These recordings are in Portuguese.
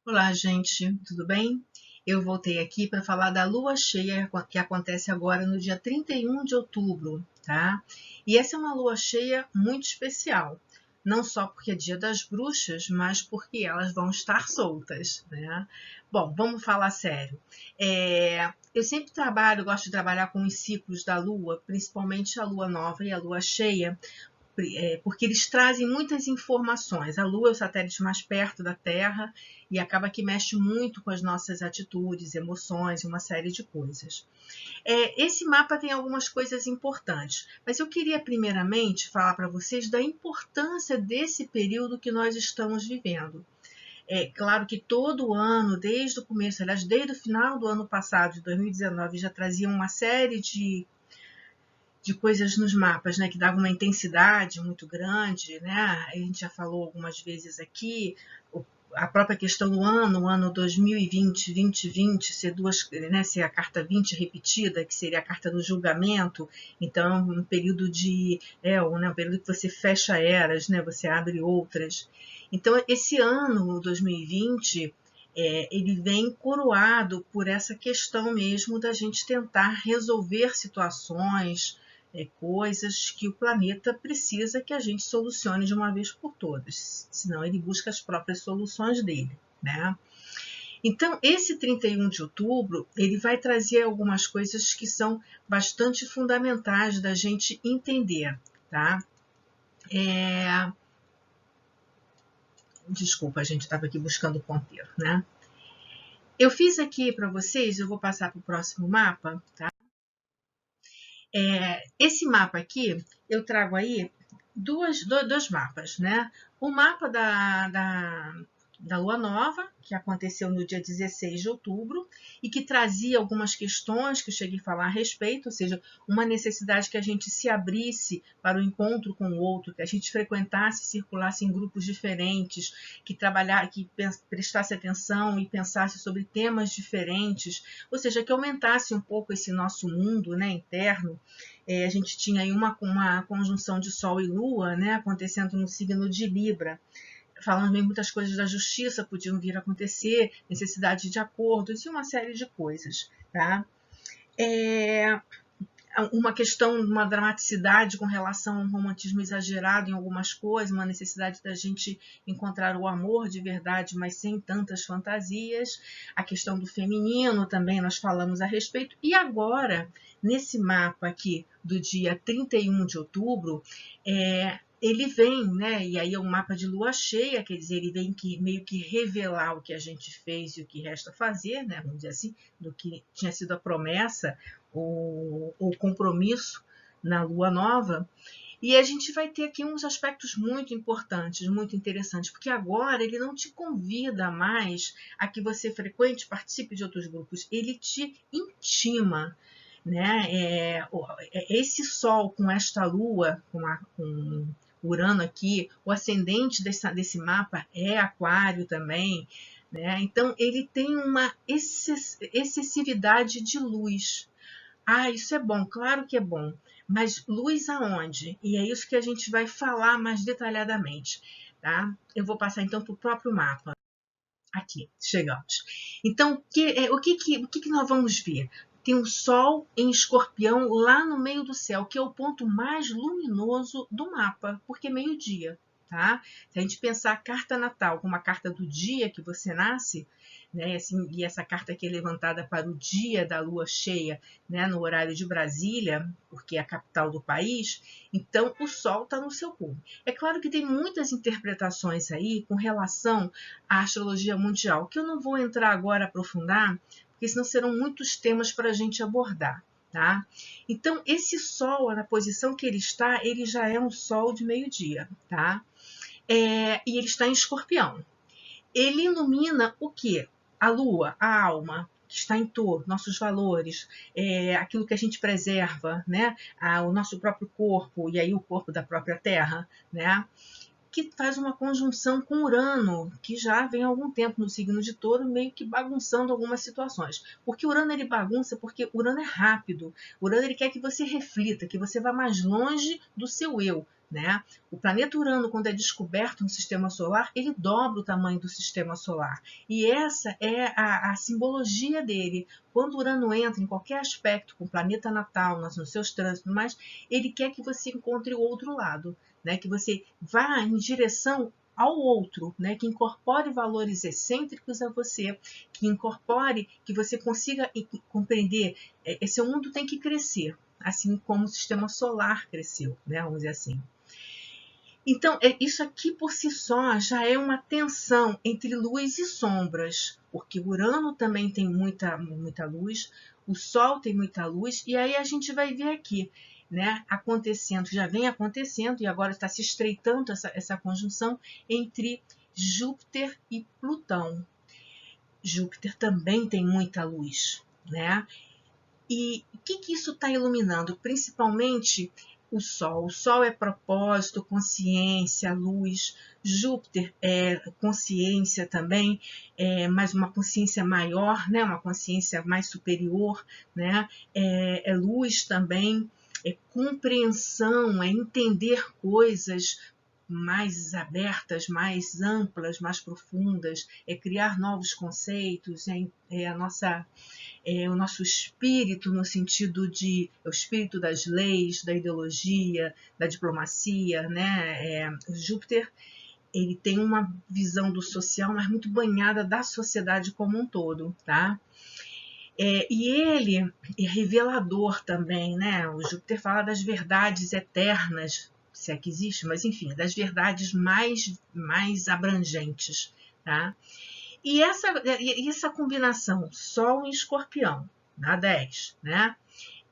Olá, gente, tudo bem? Eu voltei aqui para falar da lua cheia que acontece agora no dia 31 de outubro, tá? E essa é uma lua cheia muito especial, não só porque é dia das bruxas, mas porque elas vão estar soltas, né? Bom, vamos falar sério. Eu sempre gosto de trabalhar com os ciclos da lua, principalmente a lua nova e a lua cheia, porque eles trazem muitas informações. A Lua é o satélite mais perto da Terra e acaba que mexe muito com as nossas atitudes, emoções, uma série de coisas. Esse mapa tem algumas coisas importantes, mas eu queria primeiramente falar para vocês da importância desse período que nós estamos vivendo. É claro que todo ano, desde o começo, aliás, desde o final do ano passado, de 2019, já trazia uma série de coisas nos mapas, né, que davam uma intensidade muito grande, né? A gente já falou algumas vezes aqui, a própria questão do ano, o ano 2020, 2020, ser duas, né, ser a carta 20 repetida, que seria a carta do julgamento, então um período um período que você fecha eras, né, você abre outras. Então esse ano, 2020, ele vem coroado por essa questão mesmo da gente tentar resolver situações, coisas que o planeta precisa que a gente solucione de uma vez por todas, senão ele busca as próprias soluções dele, né? Então, esse 31 de outubro, ele vai trazer algumas coisas que são bastante fundamentais da gente entender, tá? Desculpa, a gente estava aqui buscando o ponteiro, né? Eu fiz aqui para vocês, eu vou passar para o próximo mapa, tá? Esse mapa aqui, eu trago aí dois mapas, né? O mapa da Lua Nova, que aconteceu no dia 16 de outubro, e que trazia algumas questões que eu cheguei a falar a respeito, ou seja, uma necessidade que a gente se abrisse para o encontro com o outro, que a gente frequentasse, circulasse em grupos diferentes, que prestasse atenção e pensasse sobre temas diferentes, ou seja, que aumentasse um pouco esse nosso mundo, né, interno. A gente tinha aí uma conjunção de Sol e Lua, né, acontecendo no signo de Libra, falando também muitas coisas da justiça podiam vir a acontecer, necessidade de acordos e uma série de coisas, tá? Uma questão, uma dramaticidade com relação a um romantismo exagerado em algumas coisas, uma necessidade da gente encontrar o amor de verdade, mas sem tantas fantasias. A questão do feminino também nós falamos a respeito. E agora, nesse mapa aqui do dia 31 de outubro, ele vem, né? E aí é um mapa de lua cheia, quer dizer, ele vem meio que revelar o que a gente fez e o que resta fazer, né? Vamos dizer assim, do que tinha sido a promessa, o compromisso na lua nova. E a gente vai ter aqui uns aspectos muito importantes, muito interessantes, porque agora ele não te convida mais a que você frequente, participe de outros grupos, ele te intima, né? Esse Sol com esta Lua, com Urano aqui, o ascendente desse mapa é Aquário também, né? Então ele tem uma excessividade de luz. Ah, isso é bom, claro que é bom. Mas luz aonde? E é isso que a gente vai falar mais detalhadamente, tá? Eu vou passar então para o próprio mapa. Aqui, chegamos. Então, o que nós vamos ver? Tem o Sol em Escorpião lá no meio do céu, que é o ponto mais luminoso do mapa, porque é meio-dia, tá? Se a gente pensar a carta natal como a carta do dia que você nasce, né? Assim, e essa carta aqui é levantada para o dia da lua cheia, né? No horário de Brasília, porque é a capital do país, então o Sol está no seu cume. É claro que tem muitas interpretações aí com relação à astrologia mundial, que eu não vou entrar agora a aprofundar, porque senão serão muitos temas para a gente abordar. Tá? Então, esse Sol, na posição que ele já é um Sol de meio-dia. Tá? E ele está em Escorpião. Ele ilumina o quê? A Lua, a alma, que está em torno, nossos valores, aquilo que a gente preserva, né? O nosso próprio corpo, e aí o corpo da própria Terra, né? Que faz uma conjunção com Urano, que já vem há algum tempo no signo de Touro, meio que bagunçando algumas situações. Porque Urano ele bagunça porque Urano é rápido. Urano ele quer que você reflita, que você vá mais longe do seu eu, né? O planeta Urano, quando é descoberto no sistema solar, ele dobra o tamanho do sistema solar. E essa é a simbologia dele. Quando Urano entra em qualquer aspecto com o planeta natal, nos seus trânsitos, mas ele quer que você encontre o outro lado, né? Que você vá em direção ao outro, né? Que incorpore valores excêntricos a você, que incorpore, que você consiga compreender. Esse mundo tem que crescer, assim como o sistema solar cresceu, né? Vamos dizer assim. Então, isso aqui por si só já é uma tensão entre luz e sombras, porque Urano também tem muita luz, o Sol tem muita luz, e aí a gente vai ver aqui, né, acontecendo, já vem acontecendo, e agora está se estreitando essa conjunção entre Júpiter e Plutão. Júpiter também tem muita luz, né? E o que isso está iluminando? Principalmente o Sol. O Sol é propósito, consciência, luz. Júpiter é consciência também, mas uma consciência maior, né? Uma consciência mais superior, né? É luz também, é compreensão, é entender coisas mais abertas, mais amplas, mais profundas, é criar novos conceitos, o nosso espírito no sentido de o espírito das leis, da ideologia, da diplomacia, né? O Júpiter, ele tem uma visão do social, mas muito banhada da sociedade como um todo, tá? E ele é revelador também, né? O Júpiter fala das verdades eternas, se é que existe, mas enfim, das verdades mais abrangentes, tá? E essa combinação, Sol em Escorpião, na 10, né?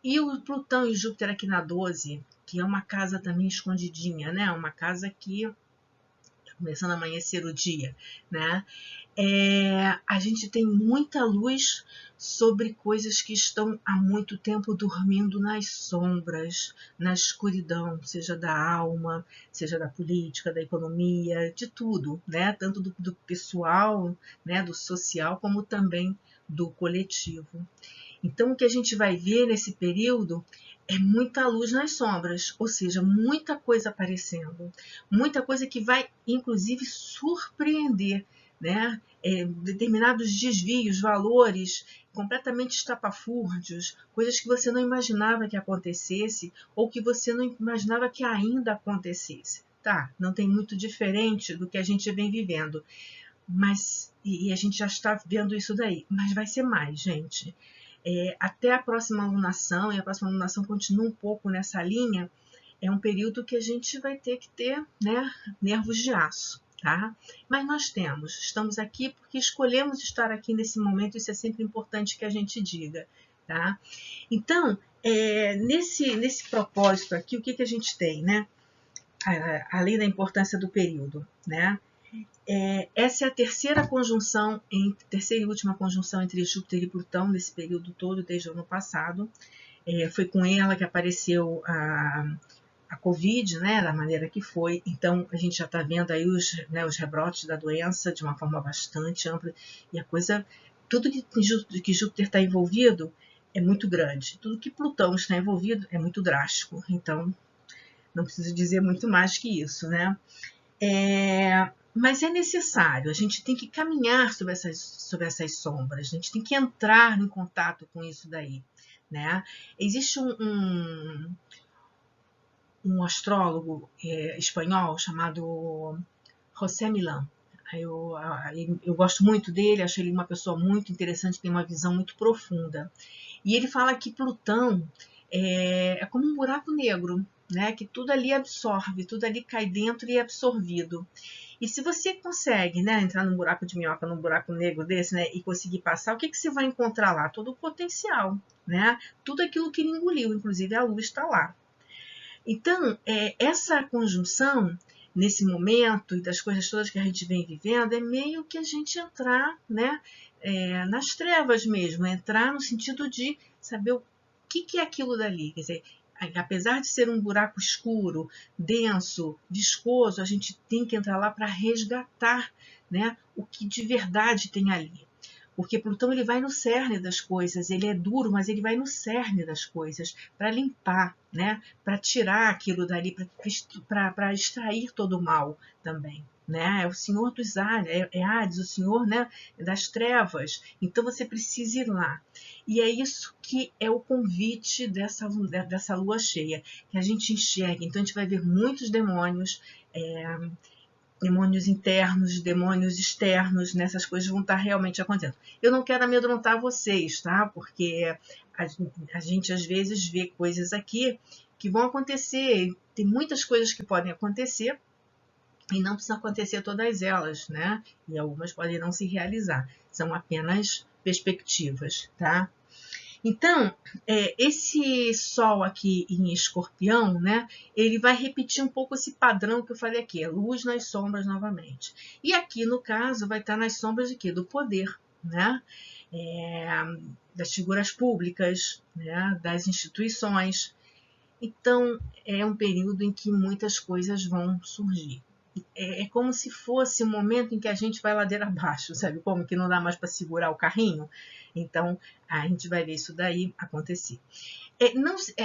E o Plutão e Júpiter aqui na 12, que é uma casa também escondidinha, né? Uma casa que está começando a amanhecer o dia, né? A gente tem muita luz sobre coisas que estão há muito tempo dormindo nas sombras, na escuridão, seja da alma, seja da política, da economia, de tudo, né? Tanto do pessoal, né? Do social, como também do coletivo. Então, o que a gente vai ver nesse período é muita luz nas sombras, ou seja, muita coisa aparecendo, muita coisa que vai, inclusive, surpreender, né? Determinados desvios, valores completamente estapafúrdios, coisas que você não imaginava que acontecesse ou que você não imaginava que ainda acontecesse. Tá, não tem muito diferente do que a gente vem vivendo, mas e a gente já está vendo isso daí, mas vai ser mais, gente. Até a próxima lunação, e a próxima lunação continua um pouco nessa linha, é um período que a gente vai ter que ter, né, nervos de aço, tá? Mas nós estamos aqui porque escolhemos estar aqui nesse momento, isso é sempre importante que a gente diga, tá? Então, nesse propósito aqui, o que a gente tem, né? Além da importância do período, né? Essa é a terceira e última conjunção entre Júpiter e Plutão nesse período todo, desde o ano passado. Foi com ela que apareceu a Covid, né, da maneira que foi. Então, a gente já está vendo aí os rebrotes da doença de uma forma bastante ampla. E a coisa, tudo que Júpiter está envolvido é muito grande. Tudo que Plutão está envolvido é muito drástico. Então, não preciso dizer muito mais que isso, né? Mas é necessário, a gente tem que caminhar sobre essas sombras, a gente tem que entrar em contato com isso daí, né? Existe um astrólogo espanhol chamado José Milán. Eu gosto muito dele, acho ele uma pessoa muito interessante, tem uma visão muito profunda. E ele fala que Plutão é como um buraco negro, né? Que tudo ali absorve, tudo ali cai dentro e é absorvido. E se você consegue, né, entrar num buraco de minhoca, num buraco negro desse, né, e conseguir passar, o que você vai encontrar lá? Todo o potencial, né? Tudo aquilo que ele engoliu, inclusive a luz está lá. Então, essa conjunção, nesse momento, e das coisas todas que a gente vem vivendo, é meio que a gente entrar, né, nas trevas mesmo, entrar no sentido de saber o que é aquilo dali. Quer dizer, apesar de ser um buraco escuro, denso, viscoso, a gente tem que entrar lá para resgatar, né, o que de verdade tem ali. porque Plutão ele vai no cerne das coisas, ele é duro, mas ele vai no cerne das coisas para limpar, né? Para tirar aquilo dali, para extrair todo o mal também. Né? É o senhor dos Hades, é Hades, o senhor, né, das trevas. Então você precisa ir lá. E é isso que é o convite dessa lua cheia, que a gente enxerga. Então a gente vai ver muitos demônios, demônios internos, demônios externos, né? Essas coisas vão estar realmente acontecendo. Eu não quero amedrontar vocês, tá? Porque a gente às vezes vê coisas aqui que vão acontecer. Tem muitas coisas que podem acontecer, e não precisa acontecer todas elas, né? E algumas podem não se realizar. São apenas perspectivas, tá? Então, esse Sol aqui em Escorpião, né? Ele vai repetir um pouco esse padrão que eu falei aqui, luz nas sombras novamente. E aqui, no caso, vai estar nas sombras de quê? Do poder, né? Das figuras públicas, né? Das instituições. Então, é um período em que muitas coisas vão surgir. É como se fosse um momento em que a gente vai ladeira abaixo, sabe? Como que não dá mais para segurar o carrinho. Então, a gente vai ver isso daí acontecer.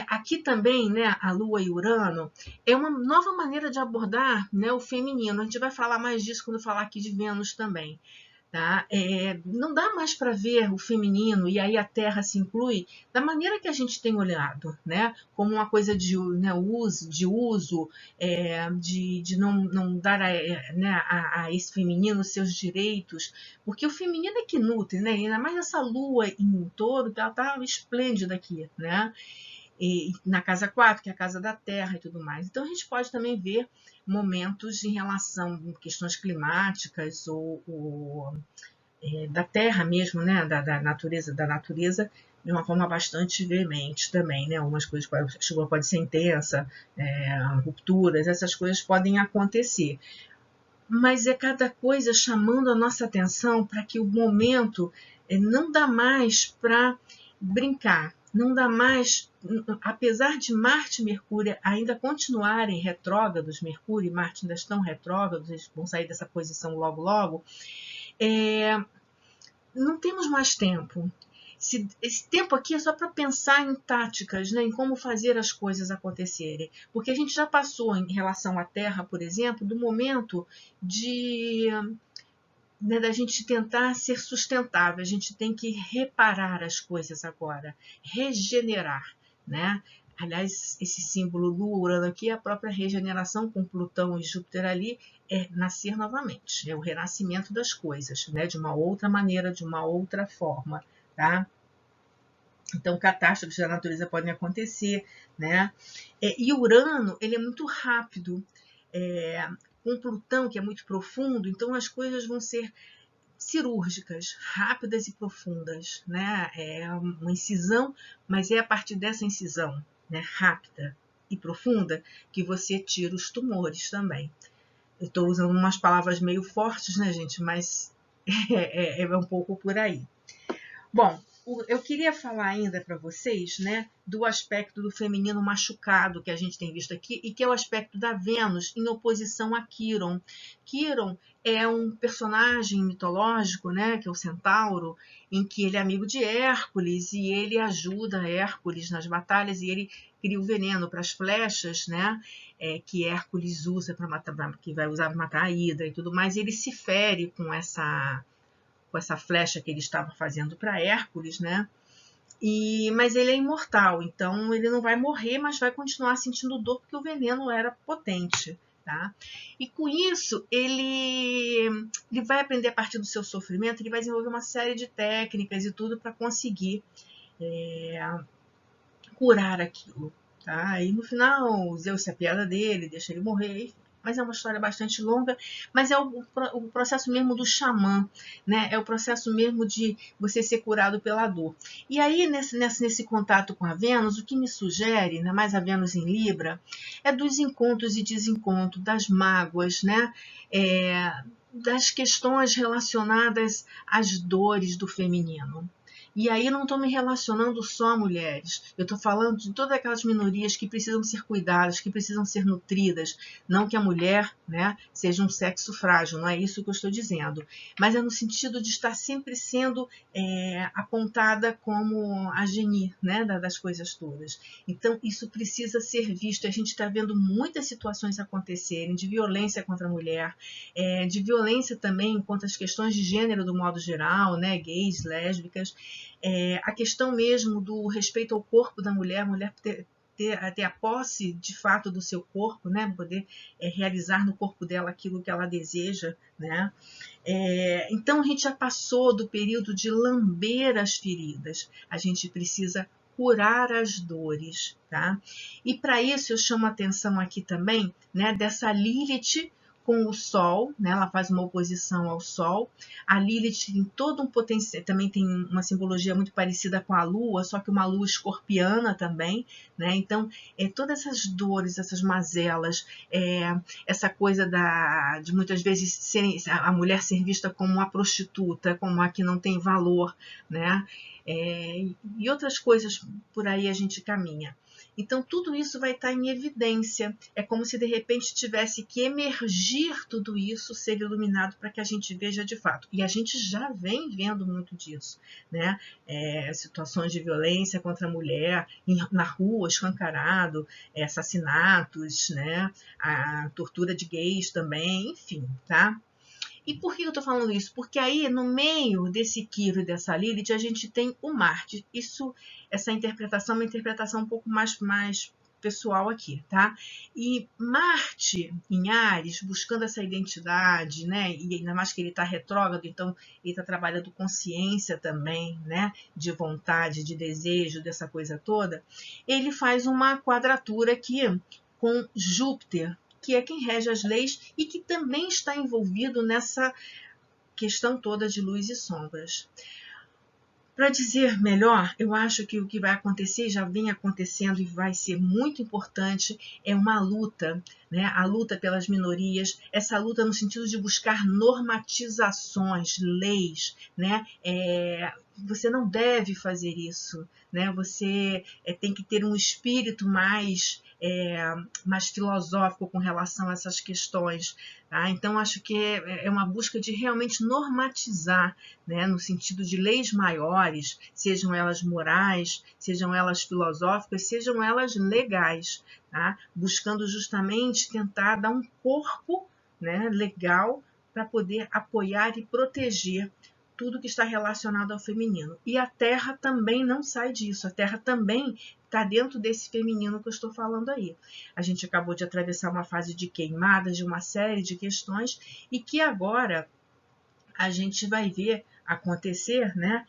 Aqui também, né, a Lua e Urano, é uma nova maneira de abordar, né, o feminino. A gente vai falar mais disso quando falar aqui de Vênus também. Tá? Não dá mais para ver o feminino, e aí a Terra se inclui, da maneira que a gente tem olhado, né? Como uma coisa de, né, uso, de não dar né, a esse feminino seus direitos, porque o feminino é que nutre, né? Ainda mais essa lua em touro, ela está esplêndida aqui, né? E na casa 4, que é a casa da terra e tudo mais. Então a gente pode também ver momentos em relação a questões climáticas ou da terra mesmo, né, da natureza de uma forma bastante veemente também, né? Algumas coisas, a chuva pode ser intensa, rupturas, essas coisas podem acontecer. Mas é cada coisa chamando a nossa atenção para que o momento não dá mais para brincar, não dá mais, apesar de Marte e Mercúrio ainda continuarem retrógrados, Mercúrio e Marte ainda estão retrógrados, eles vão sair dessa posição logo logo, não temos mais tempo. Esse tempo aqui é só para pensar em táticas, né, em como fazer as coisas acontecerem. Porque a gente já passou, em relação à Terra, por exemplo, do momento da gente tentar ser sustentável. A gente tem que reparar as coisas agora, regenerar, né? Aliás, esse símbolo Lua, Urano aqui é a própria regeneração, com Plutão e Júpiter ali, é nascer novamente, é o renascimento das coisas, né? De uma outra maneira, de uma outra forma, tá? Então, catástrofes da natureza podem acontecer, né? E Urano, ele é muito rápido, com Plutão, que é muito profundo, então as coisas vão ser cirúrgicas, rápidas e profundas, né? É uma incisão, mas é a partir dessa incisão, né, rápida e profunda, que você tira os tumores também. Eu estou usando umas palavras meio fortes, né, gente? Mas é um pouco por aí. Bom, eu queria falar ainda para vocês, né, do aspecto do feminino machucado que a gente tem visto aqui, e que é o aspecto da Vênus em oposição a Quiron. Quiron é um personagem mitológico, né, que é o centauro, em que ele é amigo de Hércules e ele ajuda Hércules nas batalhas, e ele cria o veneno para as flechas, né, que Hércules usa para matar, que vai usar para matar a Hidra e tudo mais, e ele se fere com essa flecha que ele estava fazendo para Hércules, né? Mas ele é imortal, então ele não vai morrer, mas vai continuar sentindo dor porque o veneno era potente, tá? E com isso ele vai aprender a partir do seu sofrimento, ele vai desenvolver uma série de técnicas e tudo para conseguir curar aquilo, tá? E no final Zeus se apiada dele, deixa ele morrer, mas é uma história bastante longa, mas é o processo mesmo do xamã, né? É o processo mesmo de você ser curado pela dor. E aí, nesse contato com a Vênus, o que me sugere, ainda mais a Vênus em Libra, é dos encontros e desencontros, das mágoas, né? Das questões relacionadas às dores do feminino. E aí eu não estou me relacionando só a mulheres, eu estou falando de todas aquelas minorias que precisam ser cuidadas, que precisam ser nutridas, não que a mulher, né, seja um sexo frágil, não é isso que eu estou dizendo, mas é no sentido de estar sempre sendo apontada como a geni, né, das coisas todas. Então isso precisa ser visto, a gente está vendo muitas situações acontecerem de violência contra a mulher, de violência também contra as questões de gênero do modo geral, né, gays, lésbicas, a questão mesmo do respeito ao corpo da mulher, a mulher ter a posse de fato do seu corpo, né, poder realizar no corpo dela aquilo que ela deseja, né. Então a gente já passou do período de lamber as feridas, a gente precisa curar as dores, tá? E para isso eu chamo a atenção aqui também, né, dessa Lilith com o Sol, né? Ela faz uma oposição ao Sol. A Lilith tem todo um potencial, também tem uma simbologia muito parecida com a Lua, só que uma Lua escorpiana também, né? Então, todas essas dores, essas mazelas, essa coisa de muitas vezes a mulher ser vista como uma prostituta, como a que não tem valor, né? E outras coisas por aí a gente caminha. Então, tudo isso vai estar em evidência. É como se, de repente, tivesse que emergir tudo isso, ser iluminado para que a gente veja de fato. E a gente já vem vendo muito disso, né? Situações de violência contra a mulher, na rua, escancarado, assassinatos, né? A tortura de gays também, enfim, tá? E por que eu estou falando isso? Porque aí, no meio desse Quiro e dessa Lilith, a gente tem o Marte. Essa interpretação é uma interpretação um pouco mais pessoal aqui, tá? E Marte em Áries, buscando essa identidade, né? E ainda mais que ele está retrógrado, então ele está trabalhando consciência também, né? De vontade, de desejo, dessa coisa toda. Ele faz uma quadratura aqui com Júpiter, que é quem rege as leis e que também está envolvido nessa questão toda de luz e sombras. Para dizer melhor, eu acho que o que vai acontecer, já vem acontecendo e vai ser muito importante, é uma luta, né? A luta pelas minorias, essa luta no sentido de buscar normatizações, leis, né? Você não deve fazer isso, né? Você tem que ter um espírito mais filosófico com relação a essas questões, tá? Então acho que é uma busca de realmente normatizar, né? No sentido de leis maiores, sejam elas morais, sejam elas filosóficas, sejam elas legais, tá? Buscando justamente tentar dar um corpo, né, legal para poder apoiar e proteger tudo que está relacionado ao feminino. E a Terra também não sai disso, a Terra também está dentro desse feminino que eu estou falando aí. A gente acabou de atravessar uma fase de queimadas, de uma série de questões, e que agora a gente vai ver acontecer, né,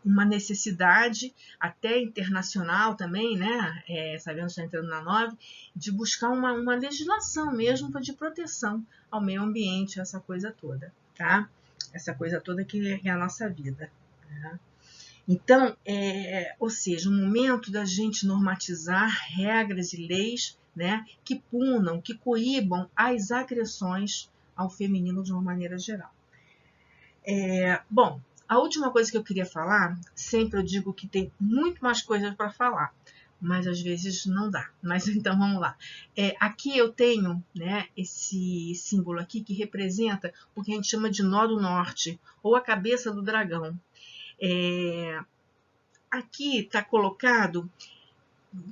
uma necessidade até internacional também, né, sabendo que está entrando na 9, de buscar uma legislação mesmo de proteção ao meio ambiente, essa coisa toda, tá? Essa coisa toda que é a nossa vida, né? Então, ou seja, o momento da gente normatizar regras e leis, né, que punam, que coíbam as agressões ao feminino de uma maneira geral. Bom, a última coisa que eu queria falar, sempre eu digo que tem muito mais coisas para falar, mas às vezes não dá. Mas então vamos lá. Aqui eu tenho, né, esse símbolo aqui que representa o que a gente chama de nó do norte, ou a cabeça do dragão. Aqui está colocado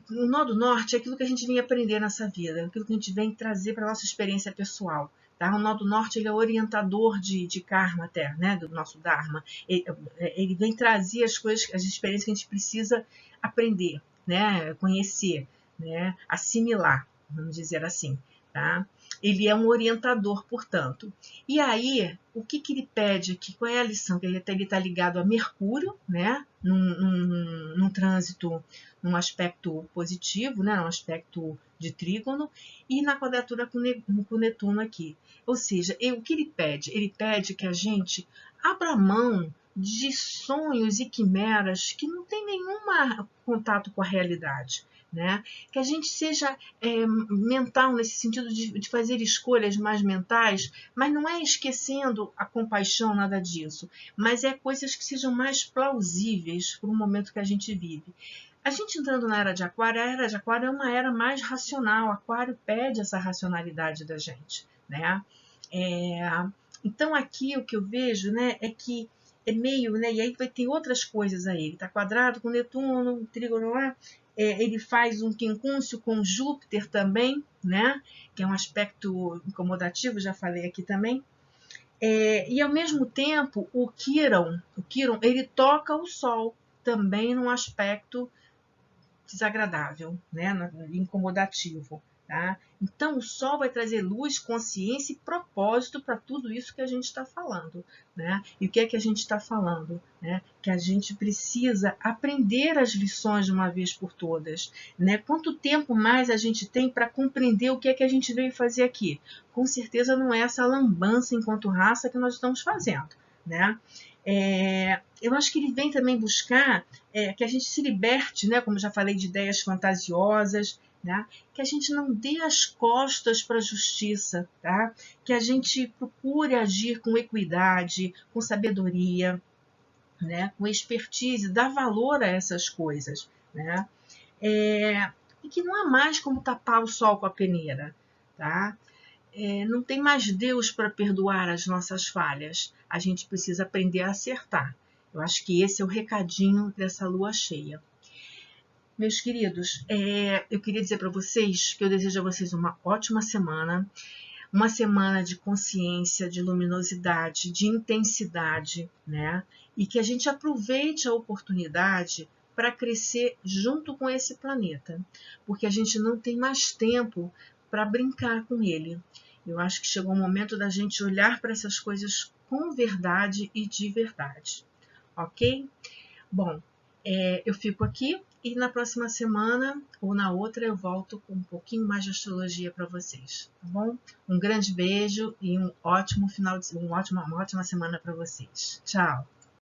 no nó do norte é aquilo que a gente vem aprender nessa vida, aquilo que a gente vem trazer para a nossa experiência pessoal. Tá? O nó do norte ele é orientador de karma até, né? Do nosso dharma. Ele vem trazer as coisas, as experiências que a gente precisa aprender, né? Conhecer, né? Assimilar, vamos dizer assim. Tá? Ele é um orientador, portanto. E aí, o que ele pede aqui? Qual é a lição? Que ele está ligado a Mercúrio, né? Num trânsito, num aspecto positivo, né? Num aspecto de trígono, e na quadratura com Netuno aqui. Ou seja, o que ele pede? Ele pede que a gente abra mão de sonhos e quimeras que não tem nenhum contato com a realidade. né? Que a gente seja mental nesse sentido de fazer escolhas mais mentais, mas não é esquecendo a compaixão, nada disso, mas é coisas que sejam mais plausíveis para o momento que a gente vive. A gente entrando na era de Aquário, a era de Aquário é uma era mais racional, Aquário pede essa racionalidade da gente, né? Então aqui o que eu vejo, né, é que é meio, né, e aí vai ter outras coisas aí, ele está quadrado com Netuno, trígono lá, ele faz um quincúncio com Júpiter também, né, que é um aspecto incomodativo, já falei aqui também, e ao mesmo tempo o Quirón, ele toca o Sol também num aspecto desagradável, né, incomodativo. Tá? Então, o Sol vai trazer luz, consciência e propósito para tudo isso que a gente está falando. Né? E o que é que a gente está falando? Né? Que a gente precisa aprender as lições de uma vez por todas. Né? Quanto tempo mais a gente tem para compreender o que é que a gente veio fazer aqui? Com certeza não é essa lambança enquanto raça que nós estamos fazendo. Né? Eu acho que ele vem também buscar que a gente se liberte, né? Como já falei, de ideias fantasiosas, né? Que a gente não dê as costas para a justiça, tá? Que a gente procure agir com equidade, com sabedoria, né? Com expertise, dar valor a essas coisas, né? E que não há mais como tapar o sol com a peneira, tá? Não tem mais Deus para perdoar as nossas falhas. A gente precisa aprender a acertar. Eu acho que esse é o recadinho dessa lua cheia. Meus queridos, eu queria dizer para vocês que eu desejo a vocês uma ótima semana de consciência, de luminosidade, de intensidade, né? E que a gente aproveite a oportunidade para crescer junto com esse planeta, porque a gente não tem mais tempo para brincar com ele. Eu acho que chegou o momento da gente olhar para essas coisas com verdade e de verdade, ok? Bom, eu fico aqui e na próxima semana ou na outra eu volto com um pouquinho mais de astrologia para vocês, tá bom? Um grande beijo e uma ótima semana para vocês. Tchau!